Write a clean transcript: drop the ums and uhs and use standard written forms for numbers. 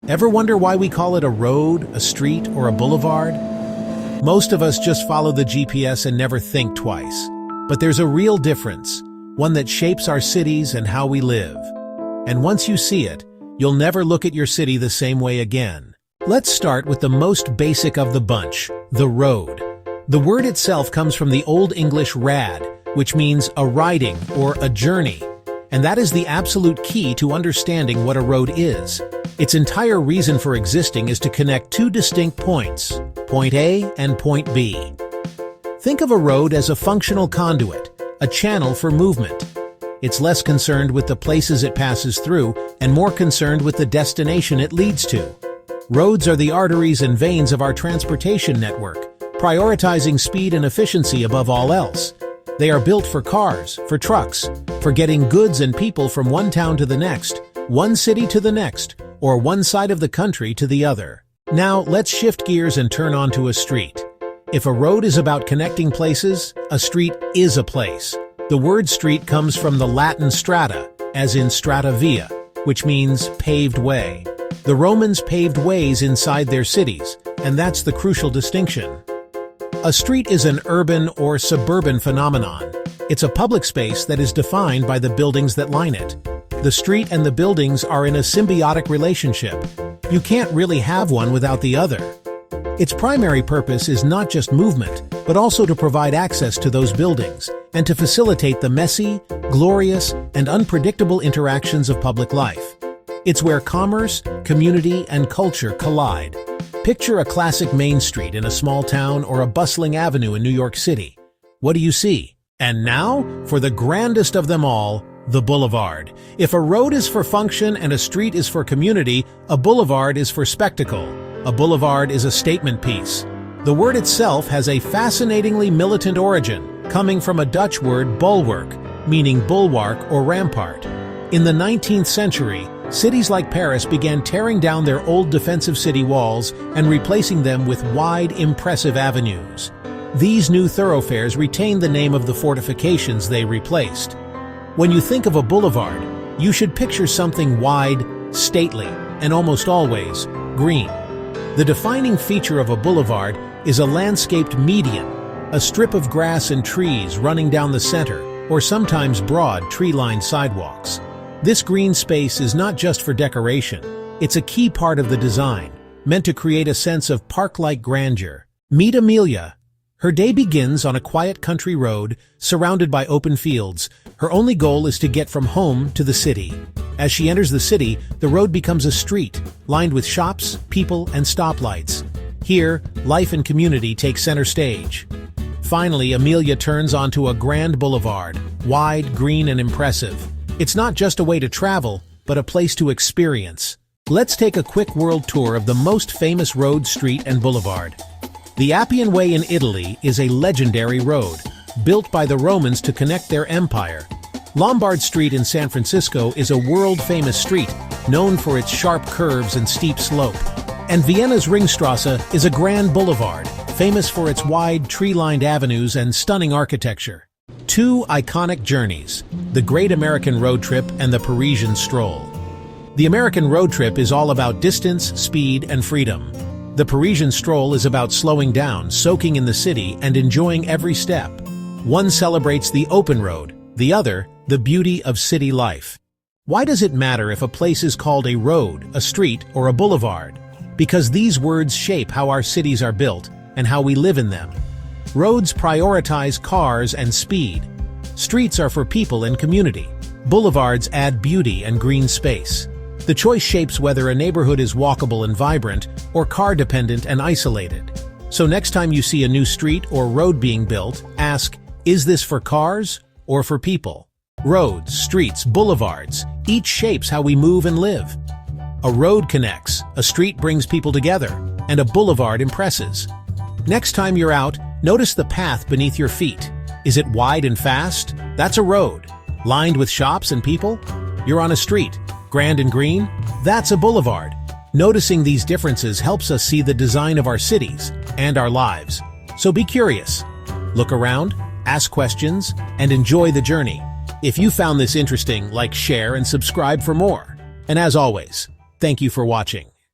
Ever wonder why we call it a road, a street, or a boulevard? Most of us just follow the GPS and never think twice. But there's a real difference, one that shapes our cities and how we live. And once you see it, you'll never look at your city the same way again. Let's start with the most basic of the bunch, the road. The word itself comes from the Old English rad, which means a riding or a journey. And that is the absolute key to understanding what a road is. Its entire reason for existing is to connect two distinct points, point A and point B. Think of a road as a functional conduit, a channel for movement. It's less concerned with the places it passes through and more concerned with the destination it leads to. Roads are the arteries and veins of our transportation network, prioritizing speed and efficiency above all else. They are built for cars, for trucks, for getting goods and people from one town to the next, one city to the next, or one side of the country to the other. Now, let's shift gears and turn onto a street. If a road is about connecting places, a street is a place. The word street comes from the Latin strata, as in strata via, which means paved way. The Romans paved ways inside their cities, and that's the crucial distinction. A street is an urban or suburban phenomenon. It's a public space that is defined by the buildings that line it. The street and the buildings are in a symbiotic relationship. You can't really have one without the other. Its primary purpose is not just movement, but also to provide access to those buildings and to facilitate the messy, glorious, and unpredictable interactions of public life. It's where commerce, community, and culture collide. Picture a classic main street in a small town or a bustling avenue in New York City. What do you see? And now, for the grandest of them all, the boulevard. If a road is for function and a street is for community, a boulevard is for spectacle. A boulevard is a statement piece. The word itself has a fascinatingly militant origin, coming from a Dutch word bulwark, meaning bulwark or rampart. In the 19th century, cities like Paris began tearing down their old defensive city walls and replacing them with wide, impressive avenues. These new thoroughfares retained the name of the fortifications they replaced. When you think of a boulevard, you should picture something wide, stately, and almost always green. The defining feature of a boulevard is a landscaped median, a strip of grass and trees running down the center, or sometimes broad, tree-lined sidewalks. This green space is not just for decoration. It's a key part of the design, meant to create a sense of park-like grandeur. Meet Amelia. Her day begins on a quiet country road, surrounded by open fields. Her only goal is to get from home to the city. As she enters the city, the road becomes a street, lined with shops, people, and stoplights. Here, life and community take center stage. Finally, Amelia turns onto a grand boulevard, wide, green, and impressive. It's not just a way to travel, but a place to experience. Let's take a quick world tour of the most famous road, street, and boulevard. The Appian Way in Italy is a legendary road, built by the Romans to connect their empire. Lombard Street in San Francisco is a world-famous street, known for its sharp curves and steep slope. And Vienna's Ringstrasse is a grand boulevard, famous for its wide, tree-lined avenues and stunning architecture. Two iconic journeys, the Great American Road Trip and the Parisian Stroll. The American road trip is all about distance, speed, and freedom. The Parisian Stroll is about slowing down, soaking in the city, and enjoying every step. One celebrates the open road, the other, the beauty of city life. Why does it matter if a place is called a road, a street, or a boulevard? Because these words shape how our cities are built and how we live in them. Roads prioritize cars and speed. Streets are for people and community. Boulevards add beauty and green space. The choice shapes whether a neighborhood is walkable and vibrant or car-dependent and isolated. So next time you see a new street or road being built, ask, is this for cars or for people? Roads, streets, boulevards, each shapes how we move and live. A road connects, a street brings people together, and a boulevard impresses. Next time you're out, notice the path beneath your feet. Is it wide and fast? That's a road. Lined with shops and people? You're on a street. Grand and green? That's a boulevard. Noticing these differences helps us see the design of our cities and our lives. So be curious. Look around, ask questions, and enjoy the journey. If you found this interesting, like, share, and subscribe for more. And as always, thank you for watching.